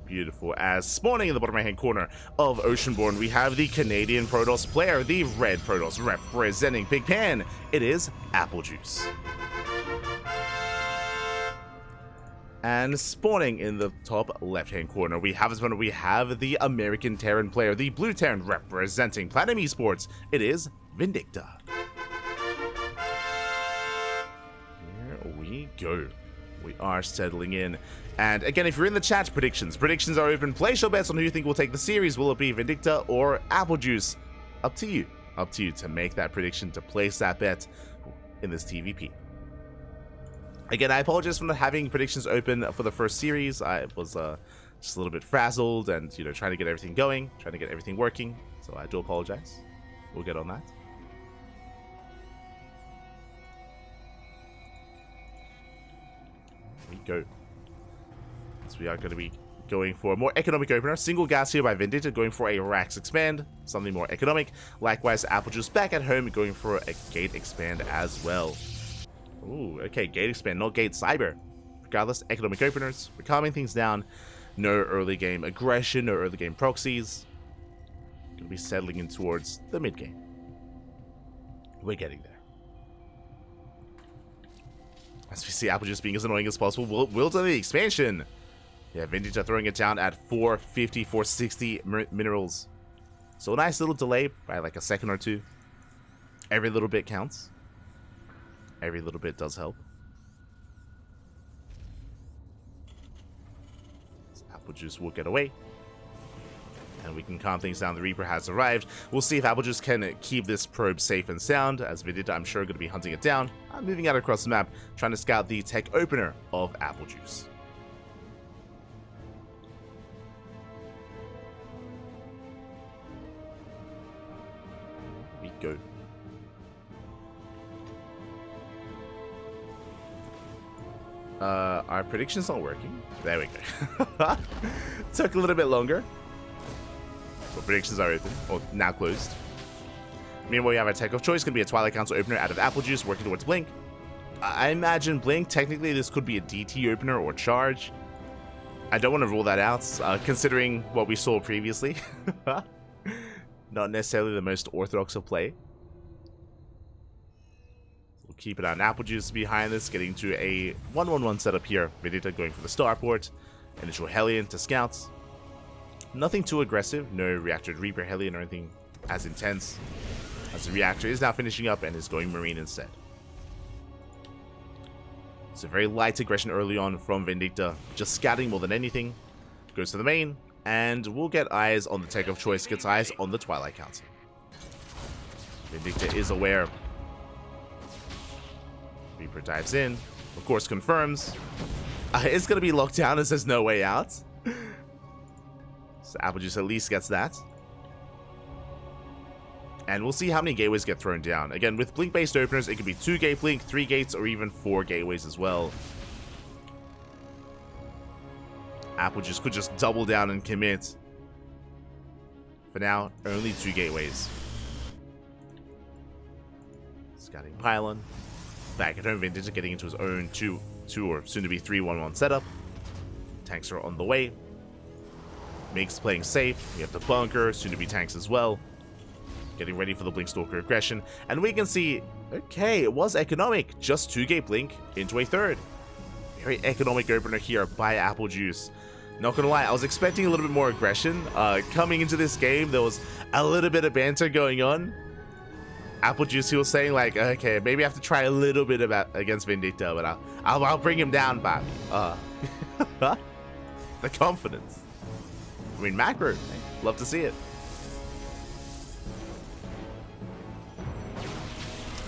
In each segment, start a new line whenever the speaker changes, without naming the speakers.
Beautiful. As spawning in the bottom right hand corner of Oceanborn, we have the Canadian Protoss player, the red Protoss representing Big Pan. It is AppleJuice. And spawning in the top left hand corner, we have the American Terran player, the blue Terran representing Platinum Esports. It is Vindicta. Here we go. We are settling in. And again, if you're in the chat, predictions are open. Place your bets on who you think will take the series. Will it be Vindicta or AppleJuice? Up to you to make that prediction, to place that bet in this TvP. Again, I apologize for not having predictions open for the first series. I was just a little bit frazzled and, trying to get everything going, trying to get everything working. So I do apologize. We'll get on that. Here we go. So we are going to be going for a more economic opener. Single gas here by Vindicta, going for a Rax expand, something more economic. Likewise, AppleJuice back at home, going for a gate expand as well. Ooh, okay, gate expand, not gate cyber. Regardless, economic openers. We're calming things down. No early game aggression, no early game proxies. Going to be settling in towards the mid game. We're getting there. As we see AppleJuice being as annoying as possible, will do the expansion. Yeah, Vindicta throwing it down at 450, 460 minerals. So a nice little delay by like a second or two. Every little bit counts. Every little bit does help. So AppleJuice will get away. And we can calm things down. The Reaper has arrived. We'll see if AppleJuice can keep this probe safe and sound, as Vindicta, I'm sure, going to be hunting it down. I'm moving out across the map, trying to scout the tech opener of AppleJuice. We go. Our prediction's not working. There we go. Took a little bit longer. But predictions are open, or now closed. Meanwhile, we have our tech of choice. Going to be a Twilight Council opener out of AppleJuice, working towards Blink. I imagine Blink, technically this could be a DT opener or charge. I don't want to rule that out, considering what we saw previously. Not necessarily the most orthodox of play. We'll keep it on AppleJuice behind this, getting to a 1-1-1 setup here. Vindicta going for the starport. Initial Hellion to scouts. Nothing too aggressive, no reactor Reaper Hellion or anything as intense, as the reactor is now finishing up and is going Marine instead. It's a very light aggression early on from Vindicta, just scouting more than anything. Goes to the main, and we'll get eyes on the tech of choice, gets eyes on the Twilight Council. Vindicta is aware. Reaper dives in, of course confirms. It's going to be locked down as there's no way out. So AppleJuice at least gets that. And we'll see how many gateways get thrown down. Again, with Blink-based openers, it could be 2 gate Blink, 3 gates, or even 4 gateways as well. AppleJuice could just double down and commit. For now, only 2 gateways. Scouting Pylon. Back at home, Vindicta getting into his own 2 or soon-to-be 3-1-1 setup. Tanks are on the way. Migs playing safe. We have the bunker, soon to be tanks as well. Getting ready for the Blinkstalker aggression. And we can see, okay, it was economic. Just 2 gate Blink into a 3rd. Very economic opener here by AppleJuice. Not gonna lie, I was expecting a little bit more aggression. Coming into this game, there was a little bit of banter going on. AppleJuice, he was saying like, okay, maybe I have to try a little bit against Vindicta, but I'll bring him down, Bobby. The confidence. I mean, macro. Love to see it.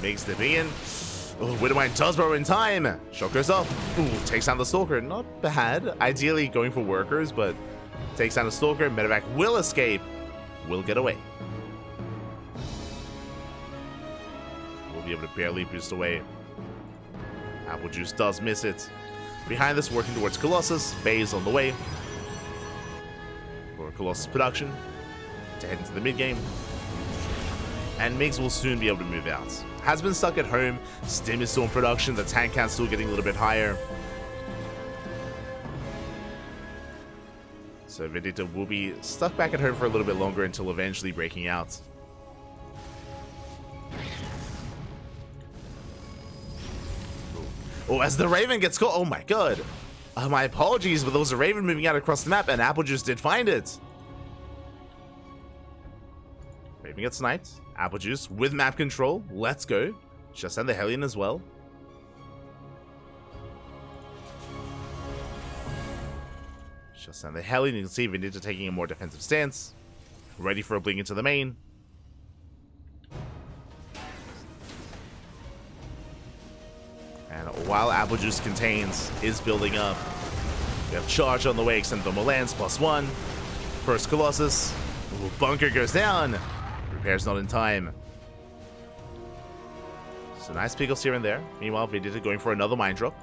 Makes the in. Oh, Widowmine does borrow in time. Shot goes off. Ooh, takes down the Stalker. Not bad. Ideally going for workers, but takes down the Stalker. Medevac will escape. Will get away. We'll be able to barely boost away. AppleJuice does miss it. Behind this, working towards Colossus. Bay's on the way. For Colossus production. To head into the mid game. And Migs will soon be able to move out. Has been stuck at home. Stim is still in production. The tank count's still getting a little bit higher. So Vindicta will be stuck back at home for a little bit longer until eventually breaking out. Oh, as the Raven gets caught. Oh my god. My apologies, but there was a Raven moving out across the map, and AppleJuice did find it. Raven gets sniped. AppleJuice with map control. Let's go. Just send the Hellion as well. Just send the Hellion. You can see Vindicta taking a more defensive stance. Ready for a blink into the main. And while AppleJuice contains, is building up. We have charge on the way, extend thermal lands, +1. First Colossus. Ooh, bunker goes down. Repair's not in time. So nice pickles here and there. Meanwhile, Vindicta going for another mine drop.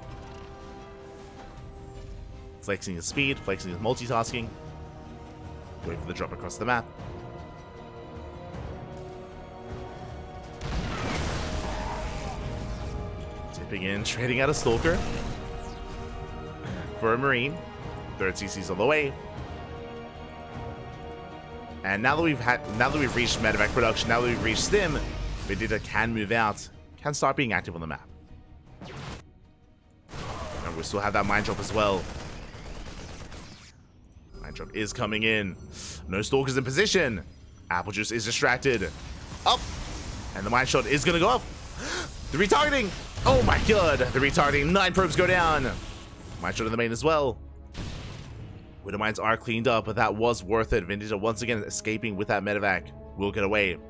Flexing his speed, flexing his multitasking. Going for the drop across the map. Tipping in, trading out a Stalker. For a Marine. Third CC's on the way. And now that we've reached medevac production, now that we've reached stim, Vindicta can move out, can start being active on the map. And we still have that mine drop as well. Mine drop is coming in. No Stalkers in position. AppleJuice is distracted. Up! And the mine shot is gonna go off. The retargeting! Oh my god! The retargeting, 9 probes go down. Mine shot in the main as well. Widow mines are cleaned up, but that was worth it. Vindicta once again escaping with that medevac. Will get away. And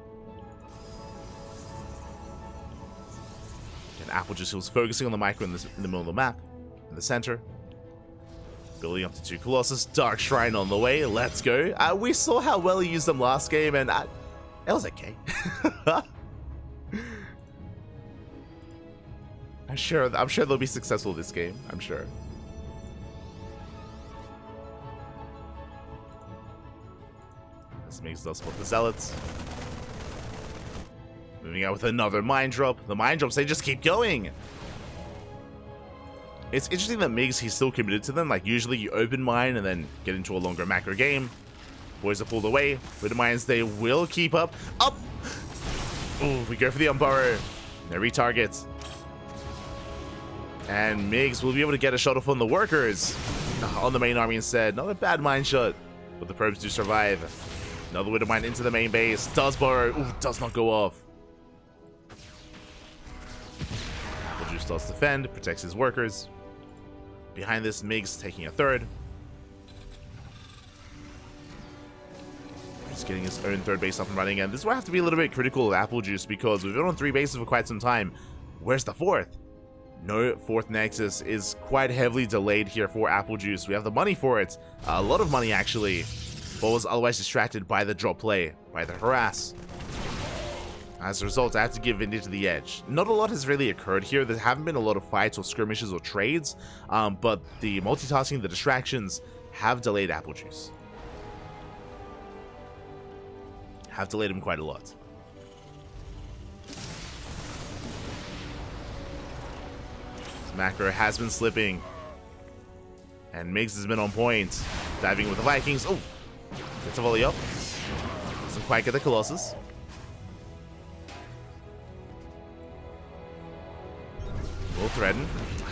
AppleJuice was focusing on the micro in the middle of the map. In the center. Building up to 2 Colossus. Dark Shrine on the way. Let's go. We saw how well he used them last game, and it was okay. I'm sure they'll be successful this game. I'm sure. This makes us spot the Zealots. Moving out with another mine drop. The mine drops, they just keep going. It's interesting that Migs, he's still committed to them. Like, usually you open mine and then get into a longer macro game. Boys are pulled away. With the mines, they will keep up. Up! Ooh, we go for the Unburrow. They retarget. And Migs will be able to get a shot off on the workers. On the main army instead. Not a bad mine shot. But the probes do survive. Another Widow Mine into the main base. Does burrow. Ooh, does not go off. AppleJuice does defend. Protects his workers. Behind this, Migs taking a third. He's getting his own third base up and running. And this is where I have to be a little bit critical of AppleJuice, because we've been on 3 bases for quite some time. Where's the 4th? No 4th Nexus is quite heavily delayed here for AppleJuice. We have the money for it. A lot of money, actually. But was otherwise distracted by the drop play, by the harass. As a result, I have to give Vindicta the edge. Not a lot has really occurred here. There haven't been a lot of fights or skirmishes or trades, but the multitasking, the distractions have delayed AppleJuice. Have delayed him quite a lot. This macro has been slipping. And Migs has been on point. Diving with the Vikings. Oh! Gets a volley up. Doesn't quite get the Colossus. Will threaten.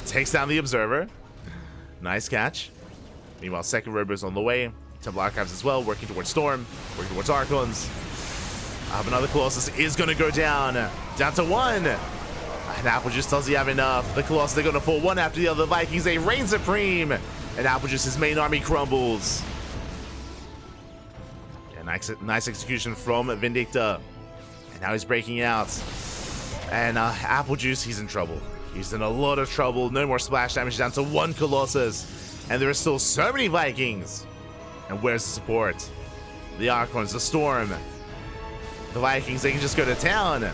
Takes down the Observer. Nice catch. Meanwhile, second Robo's on the way. Temple Archives as well, working towards Storm. Working towards Archons. Another Colossus is going to go down. Down to 1. And AppleJuice doesn't have enough. The Colossus, they're going to fall one after the other. The Vikings, they reign supreme. And AppleJuice's main army crumbles. Nice execution from Vindicta. And now he's breaking out. And AppleJuice, he's in trouble. He's in a lot of trouble. No more splash damage, down to 1 Colossus. And there are still so many Vikings. And where's the support? The Archons, the Storm. The Vikings, they can just go to town.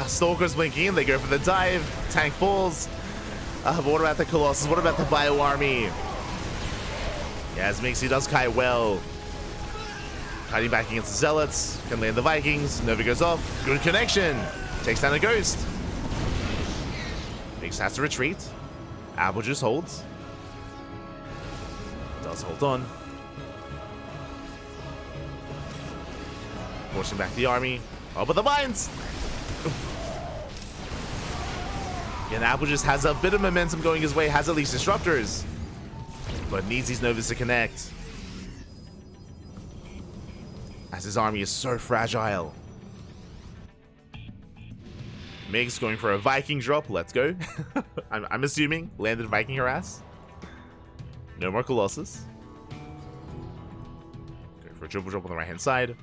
Stalker's blinking. They go for the dive. Tank falls. But what about the Colossus? What about the Bio Army? As Minxie does kite well. Kiting back against the Zealots. Can land the Vikings. Nova goes off. Good connection. Takes down a Ghost. Minx has to retreat. AppleJuice holds. Does hold on. Forcing back the army. Oh, but the mines! And AppleJuice has a bit of momentum going his way, has at least disruptors, but needs these Novas to connect, as his army is so fragile. Meg's going for a Viking drop. Let's go. I'm assuming landed Viking harass. No more Colossus. Going for a triple drop on the right hand side.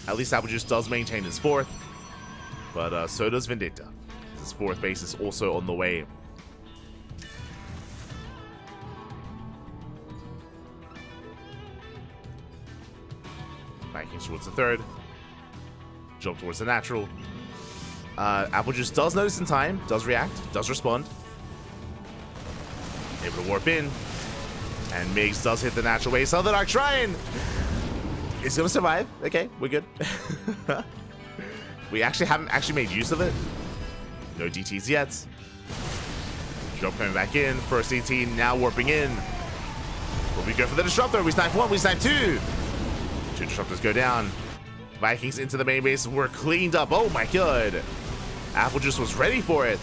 At least AppleJuice does maintain his fourth, but so does Vindicta. His fourth base is also on the way. Vikings towards the third. Jump towards the natural. AppleJuice does notice in time, does react, does respond. Able to warp in. And Migs does hit the natural base of the Dark Shrine. It's gonna survive. Okay, we're good. We haven't made use of it. No DTs yet. Drop coming back in. First DT now warping in. Will we go for the disruptor? We snipe one, we snipe two. Two disruptors go down. Vikings into the main base. We're cleaned up. Oh my god. AppleJuice was ready for it.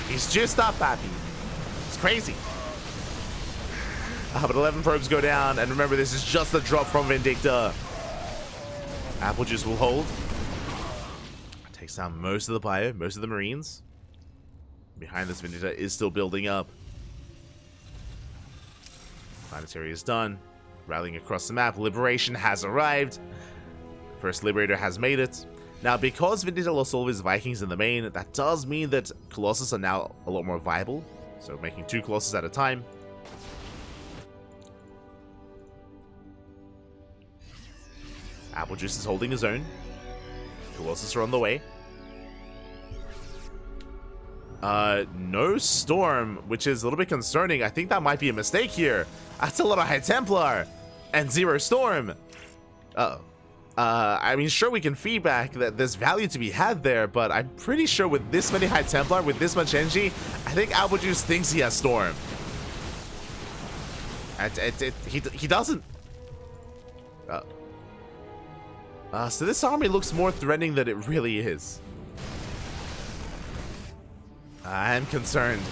He's just up, Pappy. It's crazy. But 11 probes go down. And remember, this is just the drop from Vindicta. AppleJuice will hold. Takes down most of the bio, most of the Marines. Behind this, Vindicta is still building up. Planetary is done. Rallying across the map. Liberation has arrived. First Liberator has made it. Now, because Vindicta lost all of his Vikings in the main, that does mean that Colossus are now a lot more viable. So making 2 Colossus at a time. AppleJuice is holding his own. Colossus are on the way. No Storm, which is a little bit concerning. I think that might be a mistake here. That's a lot of High Templar and 0 Storm. Uh-oh. I mean, sure, we can feedback that there's value to be had there, but I'm pretty sure with this many High Templar, with this much energy, I think AppleJuice thinks he has Storm. He doesn't. So this army looks more threatening than it really is. I am concerned.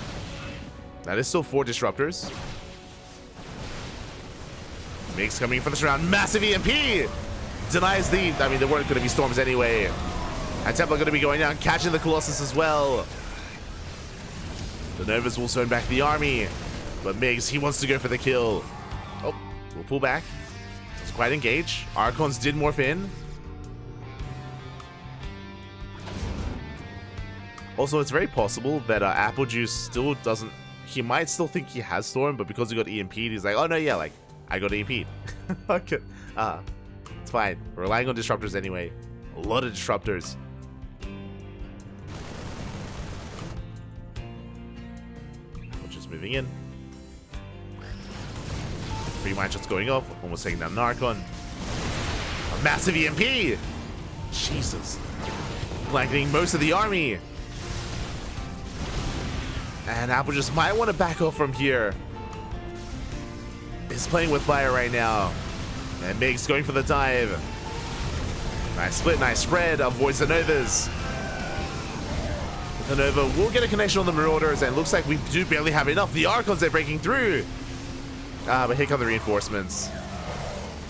That is still 4 disruptors. Mix coming for this round. Massive EMP! Denies the... I mean, there weren't going to be storms anyway. And Templar going to be going down, catching the Colossus as well. The Novas will turn back the army. But Migs, he wants to go for the kill. Oh, we'll pull back. It's quite engaged. Archons did morph in. Also, it's very possible that AppleJuice still doesn't... He might still think he has Storm, but because he got EMP'd, he's like, oh no, yeah, like, I got EMP'd. Okay. It's fine. We're relying on disruptors anyway. A lot of disruptors. We're just moving in. 3 matchups going off. Almost taking down an Archon. A massive EMP! Jesus. Blanketing most of the army. And AppleJuice might want to back off from here. He's playing with fire right now. And Migs going for the dive. Nice split, nice spread. Avoids the Novas. The Nova will get a connection on the Marauders, and it looks like we do barely have enough. The Archons are breaking through. But here come the reinforcements.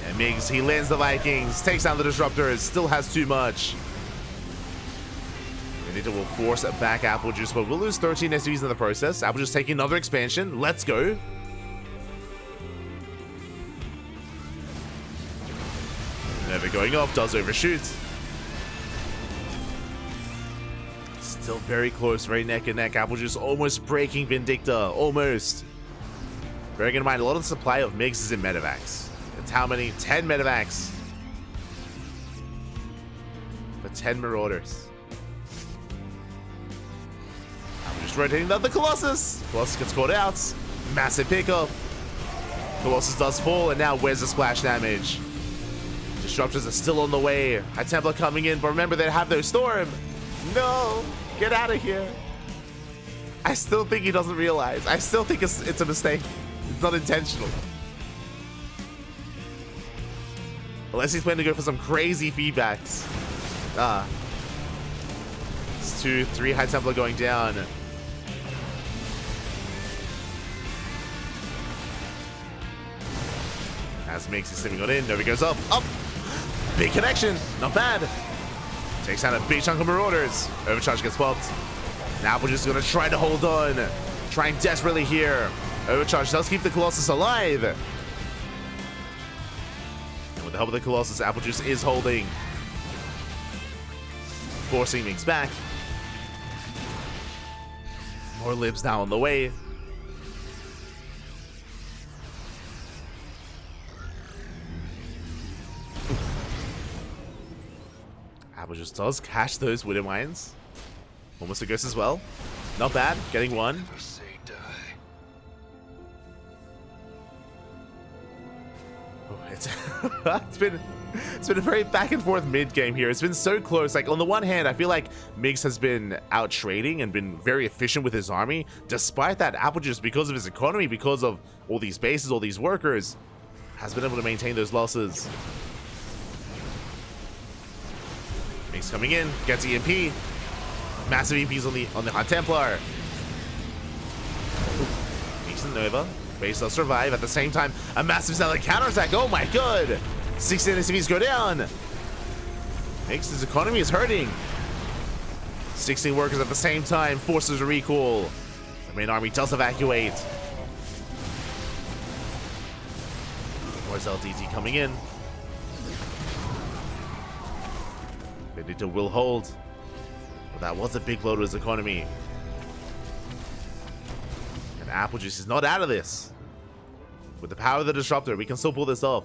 And Migs, he lands the Vikings, takes down the Disruptors, still has too much. Vindicta will force back AppleJuice, but we'll lose 13 SUVs in the process. AppleJuice taking another expansion. Let's go. Never going off, does overshoot. Still very close, very neck and neck. AppleJuice almost breaking Vindicta, almost. Bearing in mind, a lot of the supply of Migs is in medevacs. It's how many? 10 medevacs. For 10 Marauders. AppleJuice rotating the Colossus. Colossus gets caught out. Massive pickup. Colossus does fall, and now where's the splash damage? Disruptors are still on the way. High Templar coming in, but remember they have their Storm. No! Get out of here. I still think he doesn't realize. I still think it's a mistake. It's not intentional. Unless he's planning to go for some crazy feedbacks. It's 2, 3 High Templar going down. As Mix is slipping on in. Nova goes up. Up! Big connection. Not bad. Takes down a big chunk of Marauders. Overcharge gets popped. Now we're just going to try to hold on. Trying desperately here. Overcharge does keep the Colossus alive. And with the help of the Colossus, AppleJuice is holding. Forcing Mix back. More libs now on the way. AppleJuice does cash those Widow Mines. Almost a ghost as well. Not bad. Getting one. Oh, it's been a very back and forth mid game here. It's been so close. Like on the one hand, I feel like Migs has been out trading and been very efficient with his army. Despite that, AppleJuice, because of his economy, because of all these bases, all these workers, has been able to maintain those losses. Migs coming in, gets EMP. Massive EMPs on the High Templar. Decent Nova. Base does survive. At the same time, a massive Zealot counterattack. Oh my god! 16 SCVs go down. Migs, his economy is hurting. 16 workers at the same time. Forces a recall. The main army does evacuate. More LDT coming in. Vindicta will hold. But that was a big blow to his economy. And AppleJuice is not out of this. With the power of the Disruptor, we can still pull this off.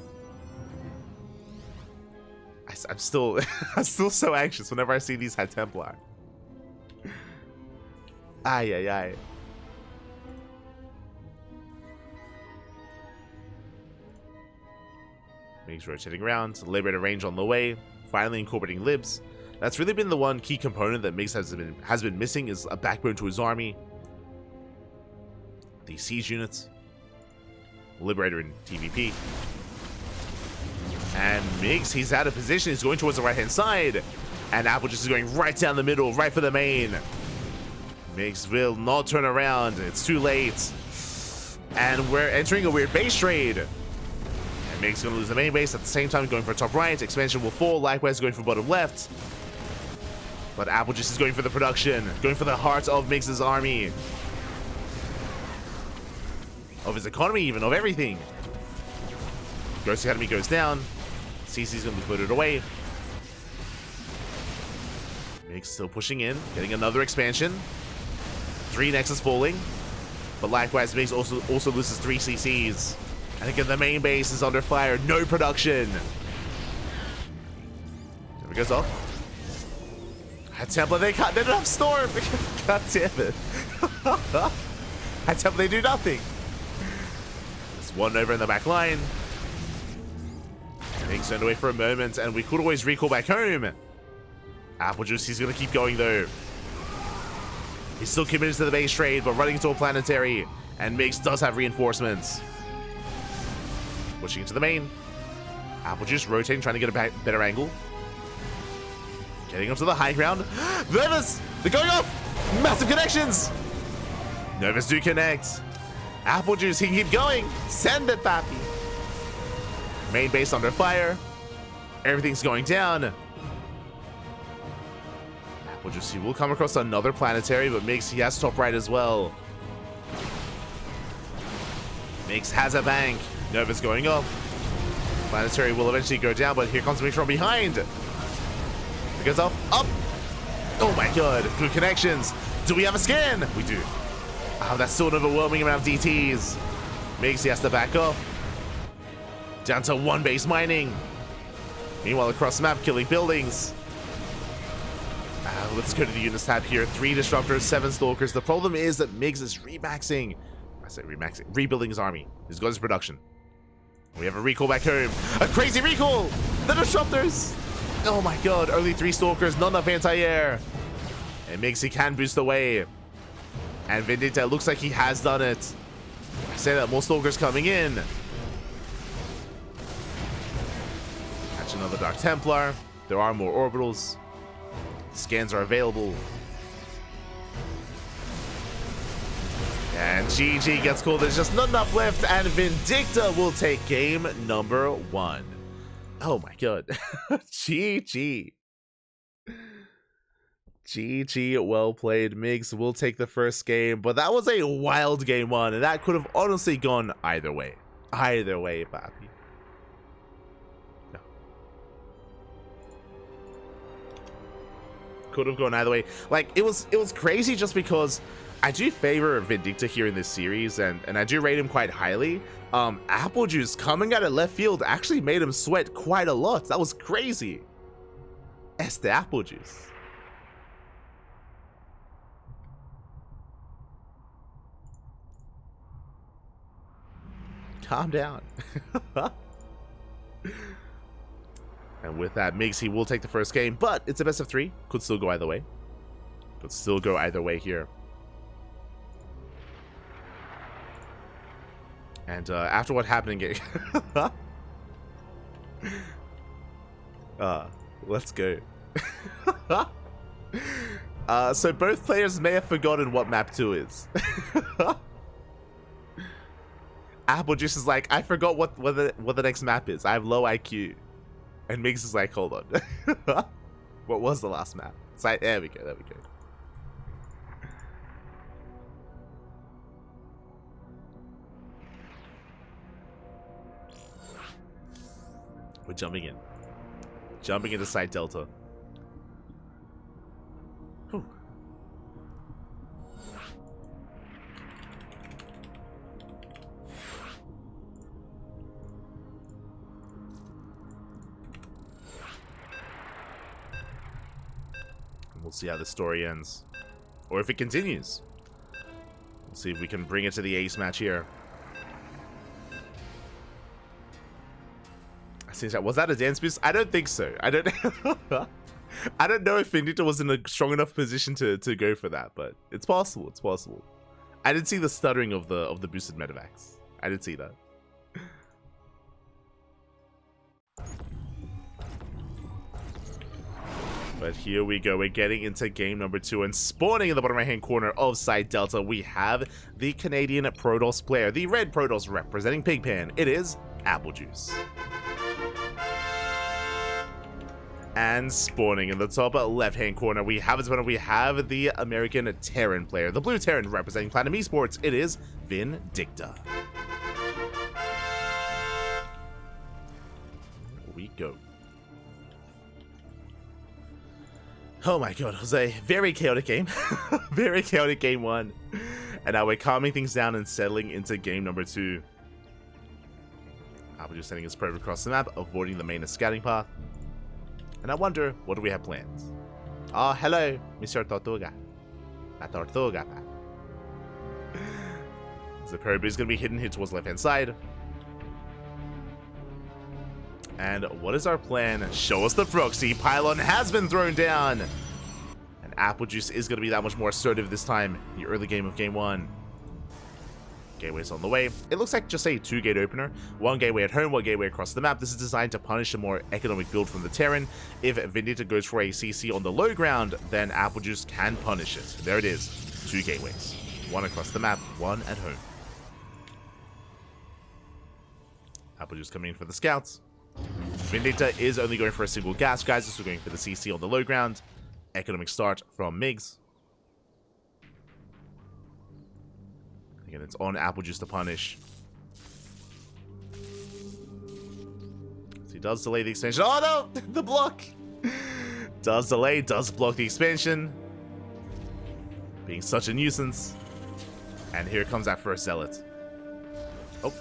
I'm still I'm still so anxious whenever I see these High Templar. Ay, ay, ay. Migs rotating around. Liberator range on the way. Finally incorporating libs. That's really been the one key component that Migs has been missing, is a backbone to his army. The siege units. Liberator in TvP. And Migs, he's out of position. He's going towards the right-hand side. And AppleJuice is going right down the middle, right for the main. Migs will not turn around. It's too late. And we're entering a weird base trade. And Migs is going to lose the main base. At the same time, going for top right. Expansion will fall. Likewise, going for bottom left. But AppleJuice is going for the production. Going for the heart of Migs' army. Of his economy, even. Of everything. Ghost Academy goes down. CC's going to be floated away. Migs still pushing in. Getting another expansion. 3 Nexus falling. But likewise, Migs also loses 3 CCs. And again, the main base is under fire. No production. There it goes off. High Templar, they don't have Storm. God damn it. High Templar, they do nothing. There's one over in the back line. Migs turned away for a moment, and we could always recall back home. AppleJuice, he's going to keep going, though. He's still committed to the base trade, but running into a planetary. And Migs does have reinforcements. Pushing into the main. AppleJuice rotating, trying to get a better angle. Getting up to the high ground. Novas! They're going off! Massive connections! Novas do connect. AppleJuice, he can keep going. Send it, papi. Main base under fire. Everything's going down. AppleJuice, he will come across another planetary, but Migs, he has top right as well. Migs has a bank. Nova's going up. Planetary will eventually go down, but here comes Migs from behind. It goes off. Up. Oh my god. Good connections. Do we have a scan? We do. Oh, that's still an overwhelming amount of DTs. Migs, he has to back up. Down to 1 base mining. Meanwhile, across the map, killing buildings. Let's go to the units tab here. 3 disruptors, 7 stalkers. The problem is that Migs is remaxing. I say remaxing. Rebuilding his army. He's got his production. We have a recall back home. A crazy recall! The disruptors! Oh my god, only 3 stalkers, not enough anti-air. And Migs, he can boost away. And Vindicta looks like he has done it. I say that, more Stalkers coming in. Catch another Dark Templar. There are more orbitals. Scans are available. And GG gets called. There's just not enough left, and Vindicta will take game number 1. Oh my god. GG. GG, well played. Migs will take the first game, but that was a wild game 1, and that could have honestly gone either way. Either way, papi. No. Could have gone either way. Like, it was crazy just because I do favor Vindicta here in this series, and I do rate him quite highly. AppleJuice coming out of left field actually made him sweat quite a lot. That was crazy. Este AppleJuice. Calm down. And with that, Migs, he will take the first game, but it's a best of 3. Could still go either way. Could still go either way here. And after what happened in game... let's go. So both players may have forgotten what map 2 is. AppleJuice is like, I forgot what the next map is. I have low IQ. And Migs is like, hold on. What was the last map? It's like, there we go, there we go. We're jumping in. Jumping into side delta. Whew. We'll see how the story ends. Or if it continues. We'll see if we can bring it to the ace match here. Was that a dance boost? I don't think so. I don't I don't know if Vindicta was in a strong enough position to go for that, but it's possible, it's possible. I didn't see the stuttering of the boosted medevacs. I didn't see that. But here we go, we're getting into game number 2, and spawning in the bottom right hand corner of side delta, we have the Canadian Protoss player, the red Protoss representing Pigpan. It is AppleJuice. And spawning in the top left hand corner, we have the American Terran player, the blue Terran representing Platinum Esports. It is Vindicta. Here we go. Oh my god, it was a very chaotic game. Very chaotic game 1. And now we're calming things down and settling into game number 2. AppleJuice sending his probe across the map, avoiding the main scouting path. And I wonder, what do we have planned? Oh, hello, Mr. Tortuga. La Tortuga. The probe is going to be hidden here towards the left-hand side. And what is our plan? Show us the proxy. Pylon has been thrown down. And AppleJuice is going to be that much more assertive this time in the early game of game 1. Gateway's on the way. It looks like just a 2-gate opener. 1 gateway at home, 1 gateway across the map. This is designed to punish a more economic build from the Terran. If Vindicta goes for a CC on the low ground, then AppleJuice can punish it. There it is. 2 gateways. 1 across the map, 1 at home. AppleJuice coming in for the scouts. Vindicta is only going for a single gas, guys. So we're going for the CC on the low ground. Economic start from Migs. Again, it's on AppleJuice to punish. So he does delay the expansion. Oh no! The block! Does delay, does block the expansion. Being such a nuisance. And here comes that first Zealot. Oh.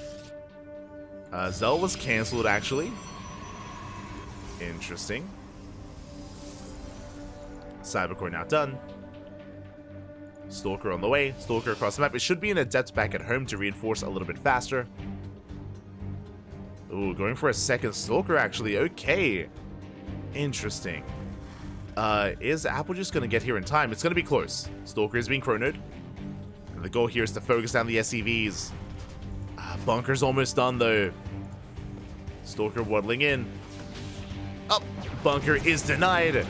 Zealot was cancelled, actually. Interesting. Cybercore now done. Stalker on the way. Stalker across the map. It should be an Adept back at home to reinforce a little bit faster. Ooh, going for a second Stalker, actually. Okay. Interesting. Is AppleJuice going to get here in time? It's going to be close. Stalker is being chronoed. And the goal here is to focus down the SCVs. Bunker's almost done, though. Stalker waddling in. Oh, bunker is denied.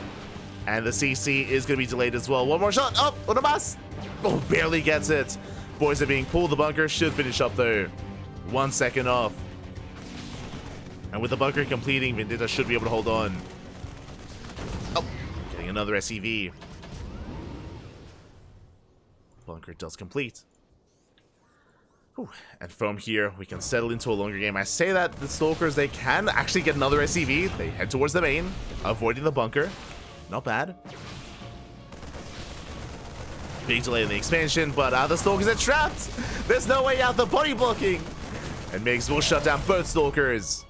And the CC is going to be delayed as well. One more shot. Oh, on a bus. Oh, barely gets it. Boys are being pulled. The bunker should finish up, though. 1 second off. And with the bunker completing, Vindicta should be able to hold on. Oh, getting another SCV. Bunker does complete. Whew. And from here, we can settle into a longer game. I say that the Stalkers, they can actually get another SCV. They head towards the main, avoiding the bunker. Not bad. Big delay in the expansion, but the Stalkers are trapped. There's no way out. The body blocking. And Migs will shut down both Stalkers.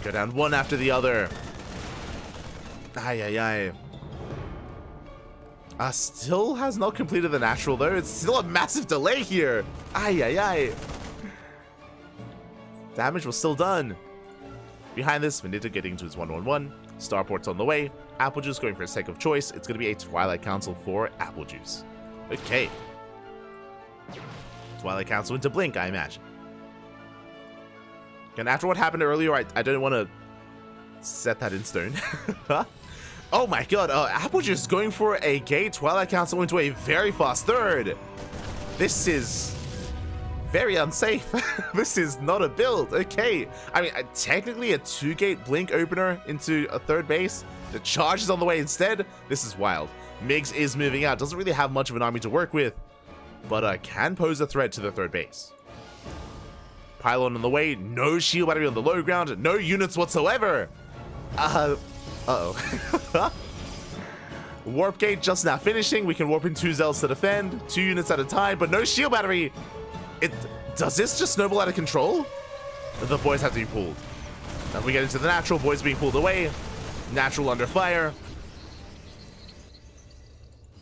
Go down one after the other. Ay. Still has not completed the natural, though. It's still a massive delay here. Ay. Damage was still done. Behind this, Vindicta getting to his 1-1-1. Starport's on the way. AppleJuice going for a sec of choice. It's going to be a Twilight Council for AppleJuice. Okay. Twilight Council into Blink, I imagine. And after what happened earlier, I didn't want to set that in stone. Oh my god, AppleJuice going for a gate. Twilight Council into a very fast third. This is very unsafe. This is not a build. Okay. I mean, technically a 2-gate Blink opener into a third base. The charge is on the way instead. This is wild. Migs is moving out. Doesn't really have much of an army to work with, but can pose a threat to the third base. Pylon on the way. No shield battery on the low ground. No units whatsoever. Uh-oh. Warp gate just now finishing. We can warp in 2 Zealots to defend. 2 units at a time, but no shield battery. Does this just snowball out of control? The boys have to be pulled. Now we get into the natural. Boys being pulled away. Natural under fire.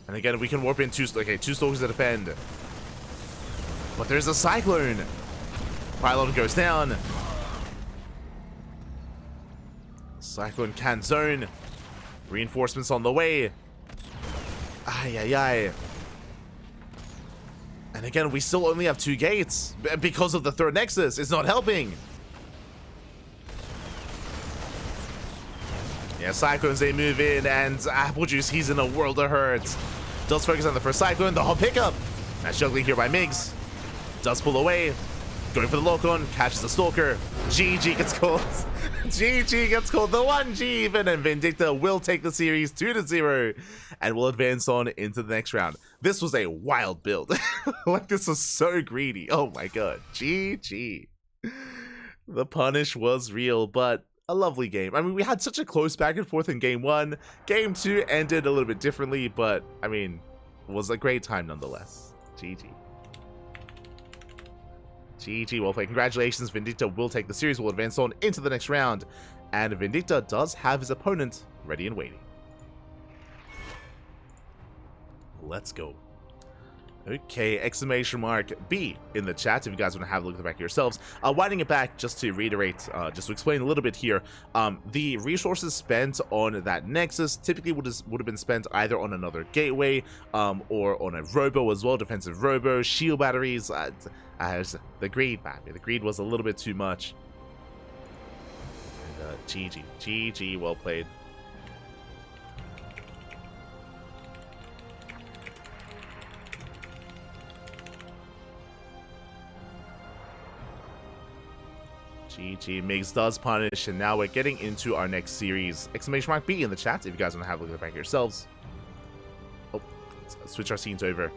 And again, we can warp in 2 Stalkers to defend. But there's a Cyclone. Pylon goes down. Cyclone can zone. Reinforcements on the way. Ay. And again, we still only have 2 gates because of the third Nexus. It's not helping. Yeah, Cyclones, they move in, and AppleJuice, he's in a world of hurt. Does focus on the first Cyclone, the hot pickup. That's juggling here by Migs. Does pull away. Going for the lock-on, catches the Stalker. GG gets called. GG gets called, the 1G even, and Vindicta will take the series 2-0 and will advance on into the next round. This was a wild build. Like, this was so greedy. Oh my god. GG. The punish was real, but a lovely game. I mean, we had such a close back and forth in game 1. Game 2 ended a little bit differently, but I mean, it was a great time nonetheless. GG. GG, well played. Congratulations, Vindicta will take the series, will advance on into the next round, and Vindicta does have his opponent ready and waiting. Let's go. Okay, exclamation mark B in the chat if you guys want to have a look at the back yourselves. Winding it back, just to reiterate, just to explain a little bit here, the resources spent on that Nexus typically would have been spent either on another gateway, or on a robo as well, defensive robo, shield batteries. The greed, man. The greed was a little bit too much. And, GG, well played. GG, Migs does punish, and now we're getting into our next series. Exclamation mark B in the chat if you guys want to have a look at the back yourselves. Oh, let's switch our scenes over.